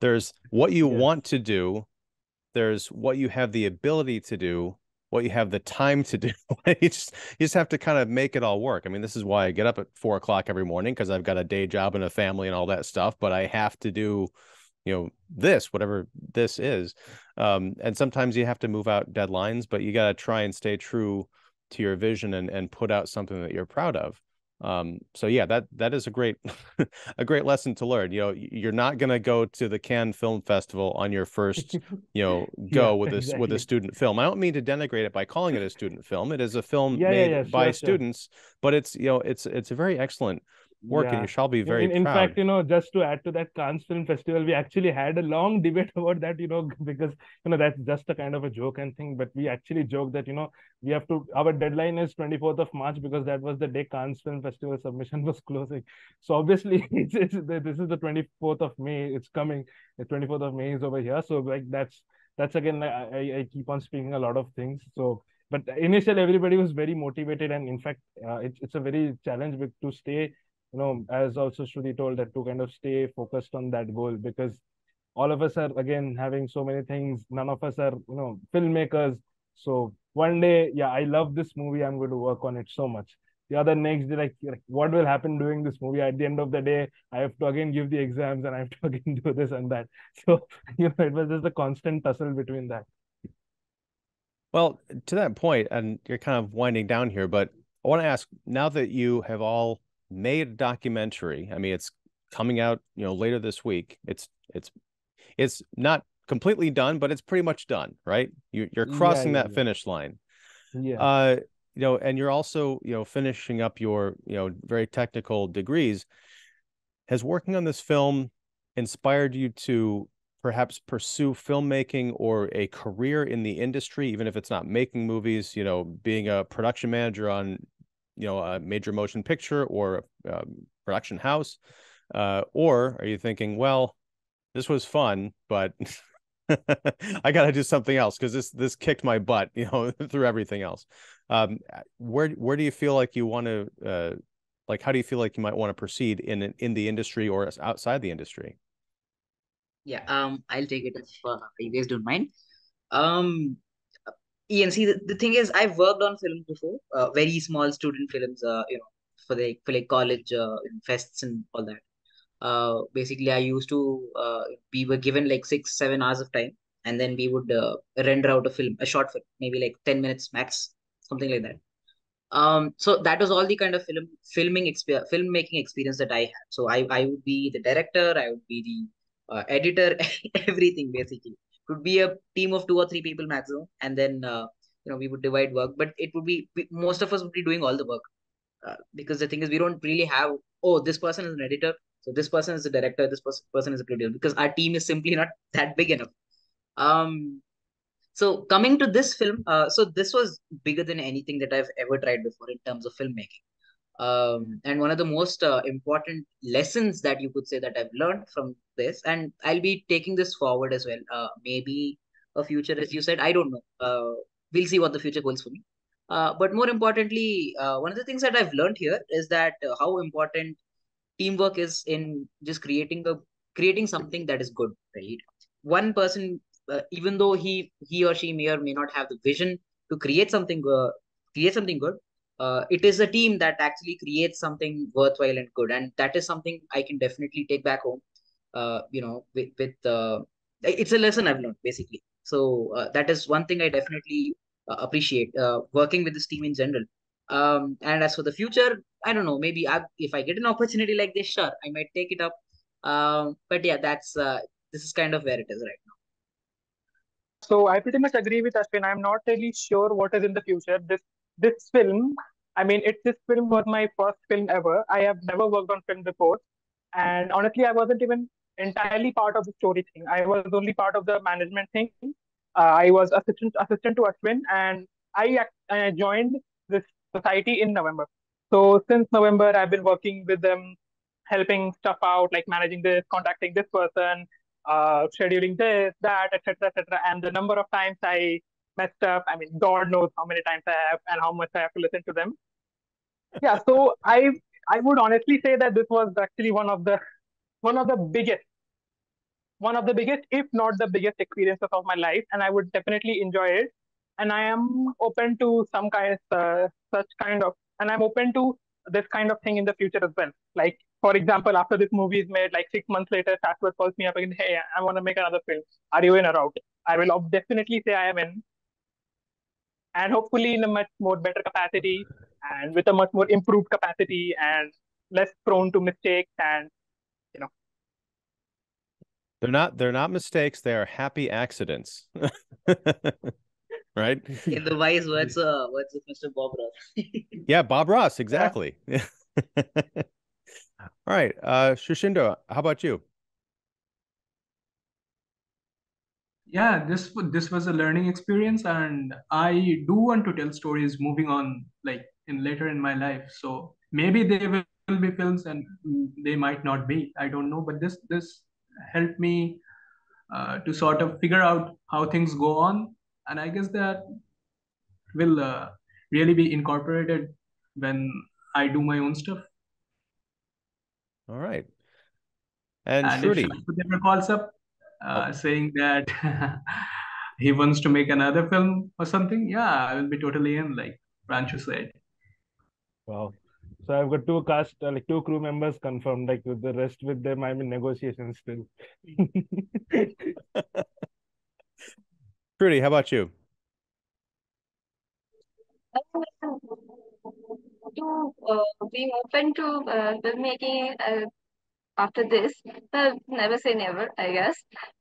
There's what you want to do, there's what you have the ability to do, what you have the time to do. you just have to kind of make it all work. I mean, this is why I get up at 4 o'clock every morning, because I've got a day job and a family and all that stuff, but I have to do, this, whatever this is. And sometimes you have to move out deadlines, but you got to try and stay true to your vision and put out something that you're proud of. So yeah, that is a great a great lesson to learn. You're not going to go to the Cannes Film Festival on your first go with a student film. I don't mean to denigrate it by calling it a student film. It is a film made by students, but it's it's a very excellent work, and you shall be very in proud. fact, just to add to that Cannes Film Festival, we actually had a long debate about that, because that's just a kind of a joke and thing, but we actually joked that we have to, our deadline is 24th of March, because that was the day Cannes Film Festival submission was closing. So obviously this is the 24th of May, it's coming, the 24th of May is over here. So like that's again, I keep on speaking a lot of things. So but initially everybody was very motivated, and in fact it's a very challenge to stay, as also Shruti told, that to kind of stay focused on that goal, because all of us are again having so many things. None of us are, filmmakers. So one day, yeah, I love this movie, I'm going to work on it so much. The other next day, like what will happen doing this movie? At the end of the day, I have to again give the exams, and I have to again do this and that. So, it was just a constant tussle between that. Well, to that point, and you're kind of winding down here, but I want to ask, now that you have all made a documentary, I mean, it's coming out, later this week. It's not completely done, but it's pretty much done, right? You're crossing that finish line. Yeah. And you're also, finishing up your, very technical degrees. Has working on this film inspired you to perhaps pursue filmmaking or a career in the industry, even if it's not making movies, being a production manager on, a major motion picture or a production house? Or are you thinking, well, this was fun, but I got to do something else because this kicked my butt, through everything else? Where do you feel like you want to, how do you feel like you might want to proceed in the industry or outside the industry? Yeah, I'll take it if you guys don't mind. Ian, see, the thing is, I've worked on films before, very small student films, for college fests and all that. Basically, I used to, we were given like 6-7 hours of time, and then we would render out a short film, maybe like 10 minutes max, something like that. So that was all the kind of filmmaking experience that I had. So I would be the director, I would be the editor, everything basically. It would be a team of 2 or 3 people maximum, and then we would divide work. But it would be most of us would be doing all the work, because the thing is, we don't really have, oh, this person is an editor, So this person is the director, this person is a producer, because our team is simply not that big enough. Um, so coming to this film, so this was bigger than anything that I've ever tried before in terms of filmmaking. And one of the most important lessons that you could say that I've learned from this, and I'll be taking this forward as well. Maybe a future, as you said, I don't know. We'll see what the future holds for me. But more importantly, one of the things that I've learned here is that how important teamwork is in just creating something that is good, right? One person, even though he or she may or may not have the vision to create something good, it is a team that actually creates something worthwhile and good, and that is something I can definitely take back home. With it's a lesson I've learned basically. So that is one thing I definitely appreciate working with this team in general. And as for the future, I don't know. Maybe if I get an opportunity like this, sure, I might take it up. But yeah, that's this is kind of where it is right now. So I pretty much agree with Ashwin. I'm not really sure what is in the future. This film, I mean, this film was my first film ever. I have never worked on film before, and honestly, I wasn't even entirely part of the story thing. I was only part of the management thing. I was assistant to Ashwin, and I joined this society in November. So since November, I've been working with them, helping stuff out, like managing this, contacting this person, scheduling this, that, etc., etc. And the number of times I messed up, I mean, God knows how many times I have and how much I have to listen to them. Yeah, so I would honestly say that this was actually one of the biggest, if not the biggest experiences of my life, and I would definitely enjoy it. And I am open to and I'm open to this kind of thing in the future as well. Like, for example, after this movie is made, like 6 months later, Shashwat calls me up again, hey, I want to make another film. Are you in or out? I will definitely say I am in, and hopefully in a much more better capacity and with a much more improved capacity and less prone to mistakes and you know They're not mistakes, they are happy accidents. Right? In the wise words of Mr. Bob Ross. Yeah, Bob Ross, exactly. Yeah. All right. Shushindo, how about you? Yeah, this was a learning experience, and I do want to tell stories moving on, like in later in my life. So maybe they will be films, and they might not be. I don't know, but this helped me to sort of figure out how things go on, and I guess that will really be incorporated when I do my own stuff. All right. And And if Shruti. Shashwat ever calls up saying that he wants to make another film or something, yeah, I will be totally in, like Rancho said. Wow. So I've got two crew members confirmed. Like with the rest with them, I'm in negotiations still. Shruti, how about you? To being open to filmmaking after this, never say never, I guess.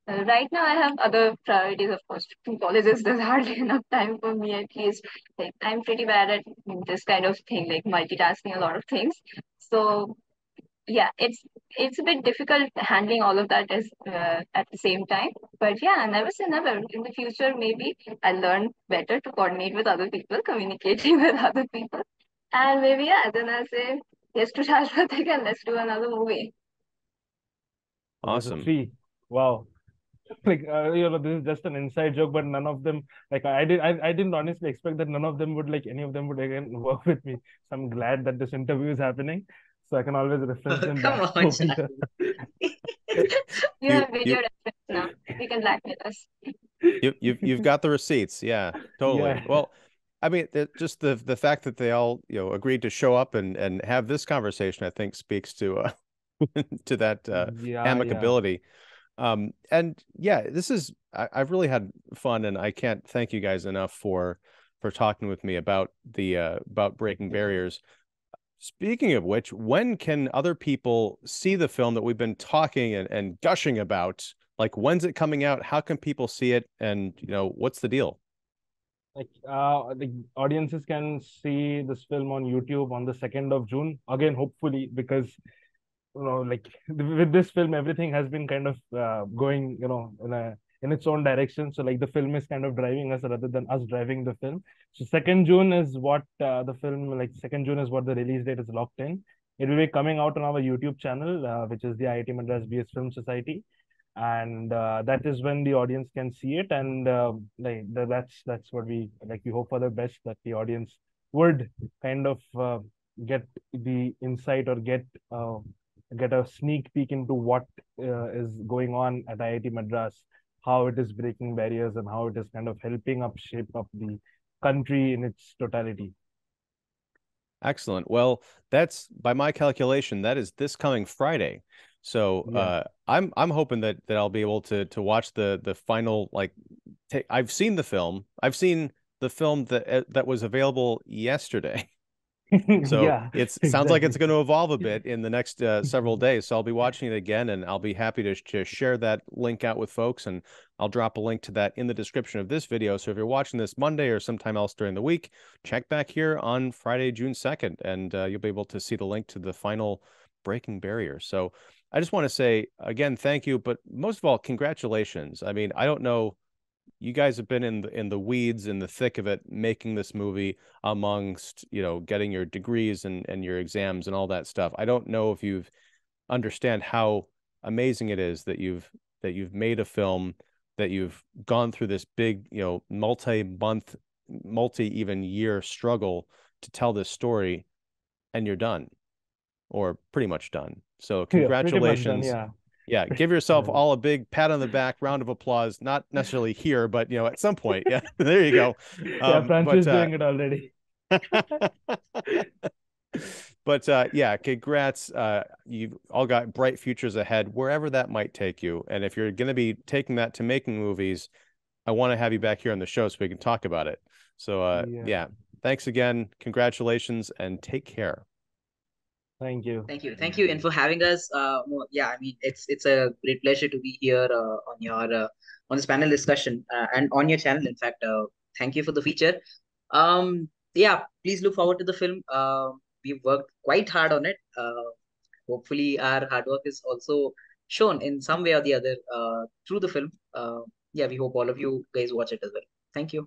Right now, I have other priorities, of course. Colleges, there's hardly enough time for me, at least. Like, I'm pretty bad at this kind of thing, like multitasking a lot of things. So, yeah, it's a bit difficult handling all of that at the same time. But yeah, never say never. In the future, maybe I'll learn better to coordinate with other people, communicating with other people. And maybe, yeah, then I'll say yes to Shashwat again. Let's do another movie. Awesome. Three. Wow. Like this is just an inside joke, but none of them, like I didn't honestly expect that none of them would, like any of them would again work with me. So I'm glad that this interview is happening, so I can always reference them Come back on, over here. You have video reference now. You can blackmail us. You've got the receipts. Yeah, totally. Yeah. Well, I mean, just the fact that they all agreed to show up and have this conversation, I think speaks to to that amicability. And yeah, I've really had fun, and I can't thank you guys enough for talking with me about about breaking barriers. Speaking of which, when can other people see the film that we've been talking and gushing about? Like, when's it coming out? How can people see it? And what's the deal? Like the audiences can see this film on YouTube on the 2nd of June. Again, hopefully, because like with this film, everything has been kind of going, in its own direction. So like the film is kind of driving us rather than us driving the film. So 2nd June is what the film, like 2nd June is what the release date is locked in. It will be coming out on our YouTube channel, which is the IIT Madras BS Film Society, and that is when the audience can see it. And that's what we like. We hope for the best, that the audience would kind of get the insight, or get a sneak peek into what is going on at IIT Madras, how it is breaking barriers, and how it is kind of helping up shape up the country in its totality. Excellent. Well, that's, by my calculation, that is this coming Friday. So Yeah. I'm hoping that I'll be able to watch the final, like, I've seen the film. I've seen the film that was available yesterday. So Yeah, it sounds like it's exactly. going to evolve a bit in the next several days. So I'll be watching it again, and I'll be happy to share that link out with folks. And I'll drop a link to that in the description of this video. So if you're watching this Monday or sometime else during the week, check back here on Friday, June 2nd, and you'll be able to see the link to the final Breaking Barrier. So I just want to say again, thank you, but most of all, congratulations. I mean, I don't know, you guys have been in the weeds, in the thick of it, making this movie, amongst, getting your degrees and your exams and all that stuff. I don't know if you've understand how amazing it is that you've made a film, that you've gone through this big, multi-month, even year struggle to tell this story, and you're done, or pretty much done. So Yeah, pretty much done. congratulations. Yeah. Yeah, give yourself Yeah. all a big pat on the back, round of applause. Not necessarily here, but at some point. Yeah, there you go. Yeah, Francis doing it already. But yeah, congrats. You've all got bright futures ahead, wherever that might take you. And if you're going to be taking that to making movies, I want to have you back here on the show so we can talk about it. So yeah, thanks again. Congratulations, and take care. Thank you. Thank you, and for having us. Yeah, I mean, it's a great pleasure to be here on your on this panel discussion and on your channel. In fact, thank you for the feature. Yeah, please look forward to the film. We've worked quite hard on it. Hopefully, our hard work is also shown in some way or the other through the film. Yeah, we hope all of you guys watch it as well. Thank you.